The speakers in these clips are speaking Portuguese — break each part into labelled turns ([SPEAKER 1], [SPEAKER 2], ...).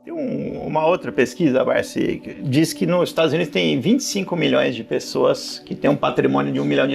[SPEAKER 1] Tem uma outra pesquisa, Barsi, que diz que nos Estados Unidos tem 25 milhões de pessoas que têm um patrimônio de $1 milhão.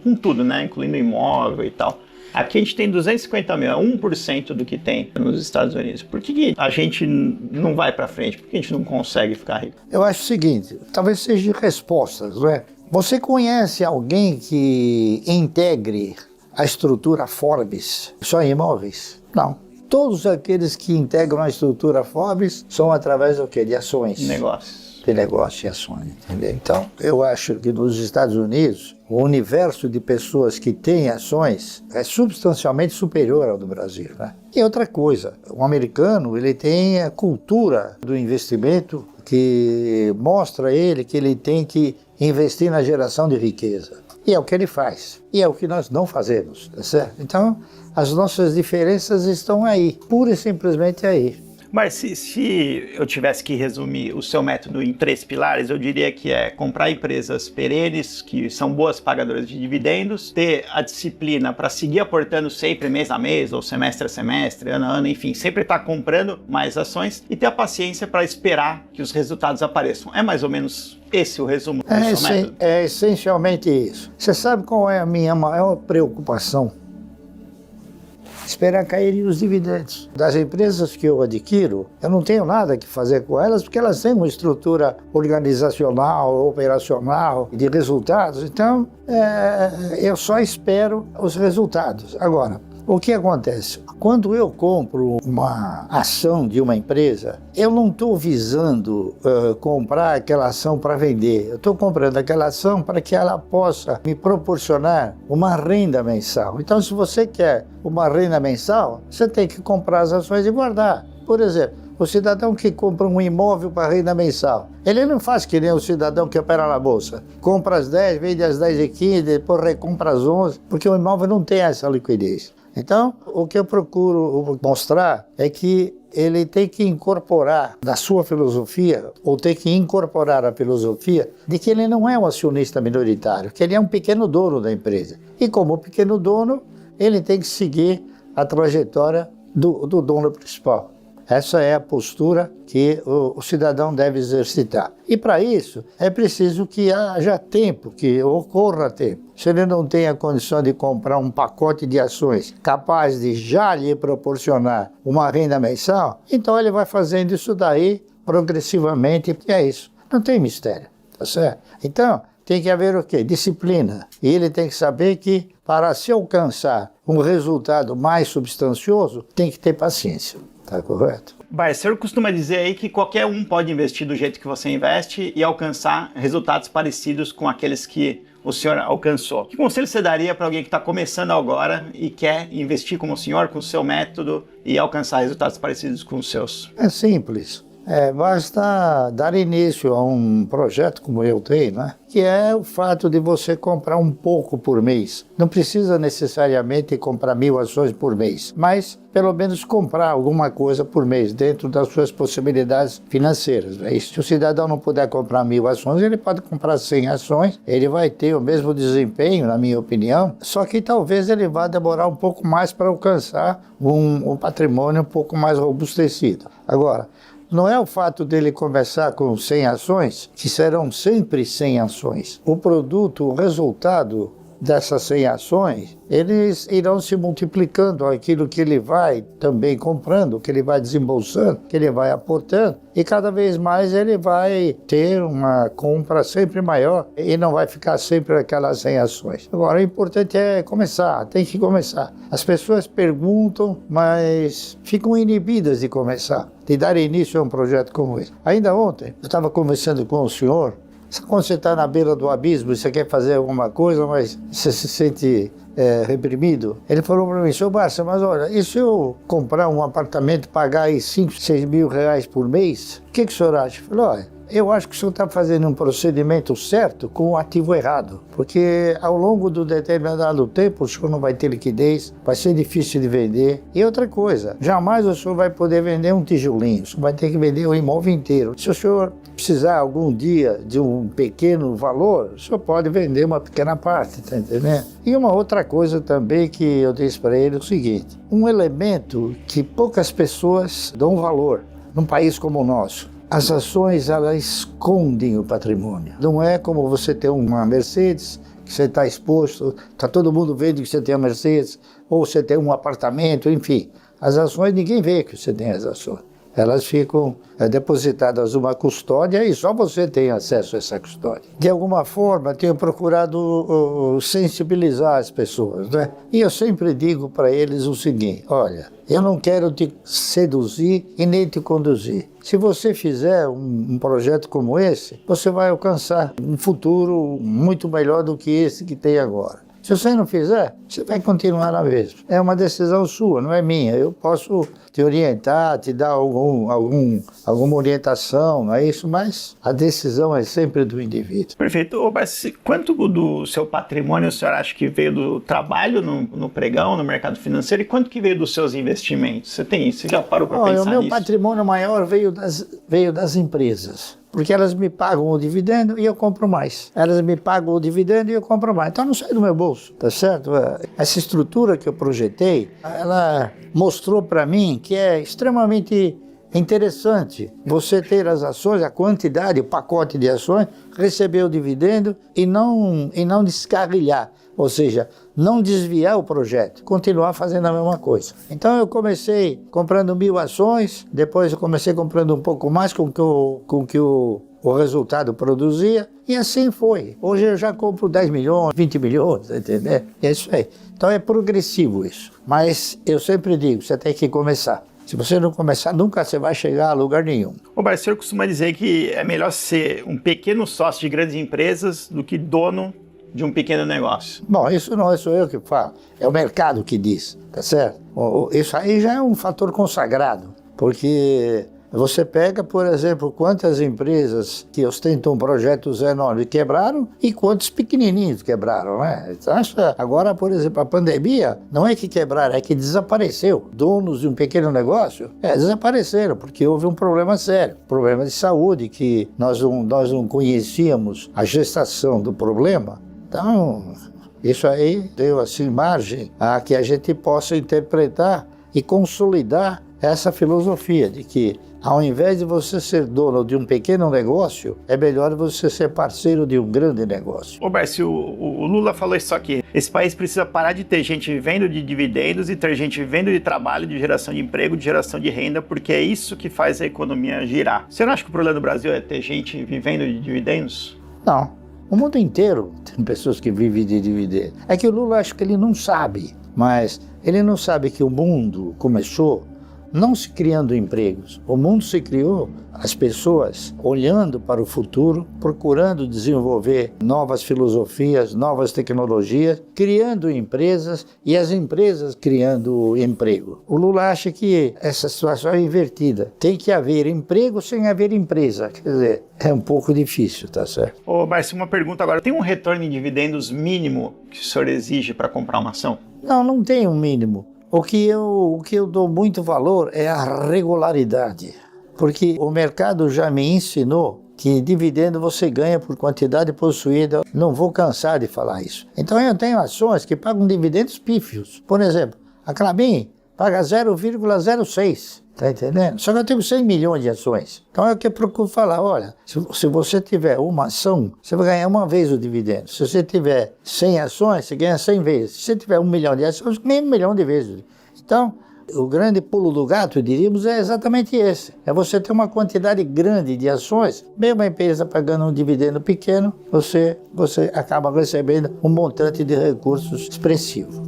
[SPEAKER 1] Com tudo, né? Incluindo imóvel e tal. Aqui a gente tem 250 mil, é 1% do que tem nos Estados Unidos. Por que a gente não vai para frente? Por que a gente não consegue ficar rico?
[SPEAKER 2] Eu acho o seguinte, talvez seja respostas, não é? Você conhece alguém que integre a estrutura Forbes só em imóveis? Não. Todos aqueles que integram a estrutura Forbes são através do quê? De ações.
[SPEAKER 1] Negócios.
[SPEAKER 2] De negócio e ações, entendeu? Então, eu acho que nos Estados Unidos, o universo de pessoas que têm ações é substancialmente superior ao do Brasil, né? E outra coisa, o americano, ele tem a cultura do investimento que mostra a ele que ele tem que investir na geração de riqueza. E é o que ele faz. E é o que nós não fazemos, tá certo? Então, as nossas diferenças estão aí, pura e simplesmente aí.
[SPEAKER 1] Mas se eu tivesse que resumir o seu método em 3 pilares, eu diria que é comprar empresas perenes, que são boas pagadoras de dividendos, ter a disciplina para seguir aportando sempre mês a mês, ou semestre a semestre, ano a ano, enfim, sempre estar comprando mais ações e ter a paciência para esperar que os resultados apareçam. É mais ou menos esse o resumo do seu método?
[SPEAKER 2] É essencialmente isso. Você sabe qual é a minha maior preocupação? Esperar caírem os dividendos. Das empresas que eu adquiro, eu não tenho nada que fazer com elas, porque elas têm uma estrutura organizacional, operacional, de resultados. Então, eu só espero os resultados. Agora, o que acontece? Quando eu compro uma ação de uma empresa, eu não estou visando comprar aquela ação para vender. Eu estou comprando aquela ação para que ela possa me proporcionar uma renda mensal. Então, se você quer uma renda mensal, você tem que comprar as ações e guardar. Por exemplo, o cidadão que compra um imóvel para renda mensal, ele não faz que nem o cidadão que opera na bolsa. Compra às 10, vende às 10 e 15, depois recompra às 11, porque o imóvel não tem essa liquidez. Então, o que eu procuro mostrar é que ele tem que incorporar na sua filosofia, ou tem que incorporar a filosofia de que ele não é um acionista minoritário, que ele é um pequeno dono da empresa. E como pequeno dono, ele tem que seguir a trajetória do dono principal. Essa é a postura que o cidadão deve exercitar. E para isso, é preciso que haja tempo, que ocorra tempo. Se ele não tem a condição de comprar um pacote de ações capaz de já lhe proporcionar uma renda mensal, então ele vai fazendo isso daí progressivamente, e é isso. Não tem mistério, tá certo? Então, tem que haver o quê? Disciplina. E ele tem que saber que, para se alcançar um resultado mais substancioso, tem que ter paciência. Tá correto?
[SPEAKER 1] O senhor costuma dizer aí que qualquer um pode investir do jeito que você investe e alcançar resultados parecidos com aqueles que o senhor alcançou. Que conselho você daria para alguém que está começando agora e quer investir como o senhor, com o seu método e alcançar resultados parecidos com os seus?
[SPEAKER 2] É simples. Basta dar início a um projeto como eu tenho, né? Que é o fato de você comprar um pouco por mês. Não precisa necessariamente comprar 1000 ações por mês, mas pelo menos comprar alguma coisa por mês dentro das suas possibilidades financeiras. E se o cidadão não puder comprar 1000 ações, ele pode comprar 100 ações, ele vai ter o mesmo desempenho, na minha opinião, só que talvez ele vá demorar um pouco mais para alcançar um patrimônio um pouco mais robustecido. Agora, não é o fato dele começar com 100 ações, que serão sempre 100 ações. O produto, o resultado dessas 100 ações, eles irão se multiplicando aquilo que ele vai também comprando, que ele vai desembolsando, que ele vai aportando, e cada vez mais ele vai ter uma compra sempre maior e não vai ficar sempre aquelas 100 ações. Agora, o importante é começar, tem que começar. As pessoas perguntam, mas ficam inibidas de começar, de dar início a um projeto como esse. Ainda ontem, eu estava conversando com o senhor. Quando você está na beira do abismo e você quer fazer alguma coisa, mas você se sente reprimido, ele falou para mim: Sr. Barça, mas olha, e se eu comprar um apartamento e pagar aí 5, 6 mil reais por mês, o que o senhor acha? Eu falei: olha, eu acho que o senhor está fazendo um procedimento certo com o ativo errado, porque ao longo do determinado tempo o senhor não vai ter liquidez, vai ser difícil de vender. E outra coisa, jamais o senhor vai poder vender um tijolinho, o senhor vai ter que vender o imóvel inteiro. Se o senhor precisar algum dia de um pequeno valor, o senhor pode vender uma pequena parte, tá entendendo? E uma outra coisa também que eu disse para ele é o seguinte: um elemento que poucas pessoas dão valor, num país como o nosso, as ações, elas escondem o patrimônio. Não é como você ter uma Mercedes, que você está exposto, está todo mundo vendo que você tem a Mercedes, ou você tem um apartamento, enfim. As ações, ninguém vê que você tem as ações. Elas ficam depositadas numa custódia e só você tem acesso a essa custódia. De alguma forma, tenho procurado sensibilizar as pessoas, né? E eu sempre digo para eles o seguinte: olha, eu não quero te seduzir e nem te conduzir. Se você fizer um projeto como esse, você vai alcançar um futuro muito melhor do que esse que tem agora. Se você não fizer, você vai continuar na mesma. É uma decisão sua, não é minha. Eu posso te orientar, te dar alguma orientação, não é isso? Mas a decisão é sempre do indivíduo.
[SPEAKER 1] Perfeito. Mas quanto do seu patrimônio o senhor acha que veio do trabalho no pregão, no mercado financeiro, e quanto que veio dos seus investimentos? Você já parou para pensar nisso?
[SPEAKER 2] O meu patrimônio maior veio das empresas. Porque elas me pagam o dividendo e eu compro mais. Elas me pagam o dividendo e eu compro mais. Então não sai do meu bolso, tá certo? Essa estrutura que eu projetei, ela mostrou para mim que é extremamente interessante você ter as ações, a quantidade, o pacote de ações, receber o dividendo e não descarrilhar. Ou seja, não desviar o projeto, continuar fazendo a mesma coisa. Então eu comecei comprando 1.000 ações, depois eu comecei comprando um pouco mais com que o resultado produzia, e assim foi. Hoje eu já compro 10 milhões, 20 milhões, entendeu? É isso aí. Então é progressivo isso. Mas eu sempre digo, você tem que começar. Se você não começar, nunca você vai chegar a lugar nenhum.
[SPEAKER 1] O senhor costuma dizer que é melhor ser um pequeno sócio de grandes empresas do que dono de um pequeno negócio.
[SPEAKER 2] Bom, isso não sou eu que falo, é o mercado que diz, tá certo? Isso aí já é um fator consagrado, porque você pega, por exemplo, quantas empresas que ostentam projetos enormes quebraram e quantos pequenininhos quebraram, né? Então, agora, por exemplo, a pandemia não é que quebraram, é que desapareceu. Donos de um pequeno negócio desapareceram, porque houve um problema sério, problema de saúde, que nós não conhecíamos a gestação do problema. Então, isso aí deu assim margem a que a gente possa interpretar e consolidar essa filosofia de que, ao invés de você ser dono de um pequeno negócio, é melhor você ser parceiro de um grande negócio.
[SPEAKER 1] Bárcio, o Lula falou isso aqui. Esse país precisa parar de ter gente vivendo de dividendos e ter gente vivendo de trabalho, de geração de emprego, de geração de renda, porque é isso que faz a economia girar. Você não acha que o problema do Brasil é ter gente vivendo de dividendos?
[SPEAKER 2] Não. O mundo inteiro tem pessoas que vivem de dividendos. É que o Lula, acho que ele não sabe, mas ele não sabe que o mundo começou não se criando empregos. O mundo se criou, as pessoas olhando para o futuro, procurando desenvolver novas filosofias, novas tecnologias, criando empresas e as empresas criando emprego. O Lula acha que essa situação é invertida. Tem que haver emprego sem haver empresa. Quer dizer, é um pouco difícil, tá certo?
[SPEAKER 1] Bárcio, uma pergunta agora. Tem um retorno em dividendos mínimo que o senhor exige para comprar uma ação?
[SPEAKER 2] Não tem um mínimo. O que eu dou muito valor é a regularidade, porque o mercado já me ensinou que dividendo você ganha por quantidade possuída. Não vou cansar de falar isso. Então eu tenho ações que pagam dividendos pífios. Por exemplo, a Klabin paga 0,06. Tá entendendo? Só que eu tenho 100 milhões de ações. Então é o que eu procuro falar, olha, se você tiver uma ação, você vai ganhar uma vez o dividendo. Se você tiver 100 ações, você ganha 100 vezes. Se você tiver 1 milhão de ações, você ganha 1 milhão de vezes. Então, o grande pulo do gato, diríamos, é exatamente esse. É você ter uma quantidade grande de ações, mesmo a empresa pagando um dividendo pequeno, você acaba recebendo um montante de recursos expressivo.